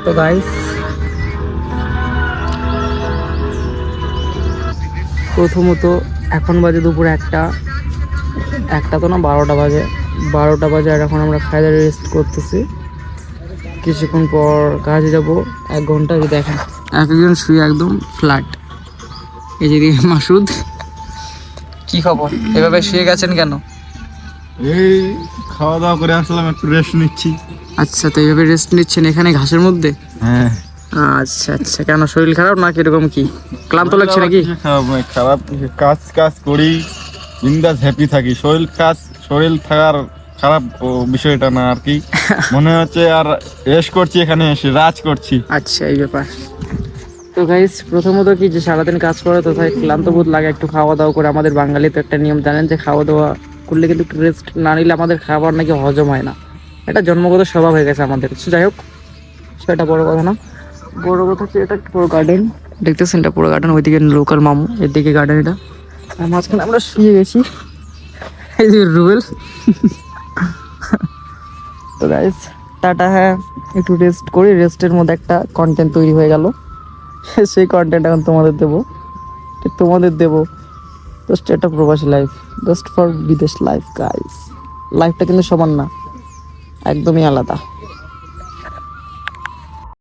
তো গাইস প্রথমত এখন বাজে দুপুর একটা তো না 12টা বাজে আর এখন আমরা খাইয়ে রেস্ট করতেছি। কিছুক্ষণ পর কাজে যাব 1 ঘন্টা। দেখেন একজন শুয়ে একদম ফ্ল্যাট। এই যে মাসুদ, কি খবর? এভাবে শুয়ে গেছেন কেন? এই খাওয়া দাওয়া করে আসলাম, একটু রেস্ট নিচ্ছি। আচ্ছা, তো এইভাবে রেস্ট নিচ্ছেন এখানে ঘাসের মধ্যে? হ্যাঁ। আচ্ছা আচ্ছা, কেন শরীর খারাপ না কিরকম, কি ক্লান্ত লাগছে নাকি? খারাপ কাজ কাজ করি, বিন্দাস হ্যাপি থাকি। শরীর থাকার খারাপ বিষয়টা না আর কি। মনে হচ্ছে আর রেস্ট করছি, এখানে এসে রাজ করছি। আচ্ছা, এই ব্যাপার। তো গাইস প্রথমত কি যে সারাদিন কাজ করে তো তাই ক্লান্ত বোধ লাগে, একটু খাওয়া দাওয়া করে। আমাদের বাঙালি তো একটা নিয়ম জানেন যে খাওয়া দাওয়া করলে কিন্তু রেস্ট না নিলে আমাদের খাবার নাকি হজম হয় না। এটা জন্মগত স্বভাব হয়ে গেছে আমাদের। যাই হোক, সেটা বড় কথা না। বড় কথা হচ্ছে এটা পুরো গার্ডেন, দেখতেছেন? এটা পুরো গার্ডেন। ওইদিকে লোকাল মামু, এদিকে গার্ডেন এটা। আর মাঝখানে আমরা শুয়ে গেছি, এই যে রুবেল। তো গাইস টাটা, হ্যাঁ একটু রেস্ট করি। রেস্টের মধ্যে একটা কন্টেন্ট তৈরি হয়ে গেল, সেই কন্টেন্ট এখন তোমাদের দেবো জাস্ট একটা প্রবাসী লাইফ, জাস্ট ফর বিদেশ লাইফ। গাইস লাইফটা কিন্তু সমান না, একদমই আলাদা।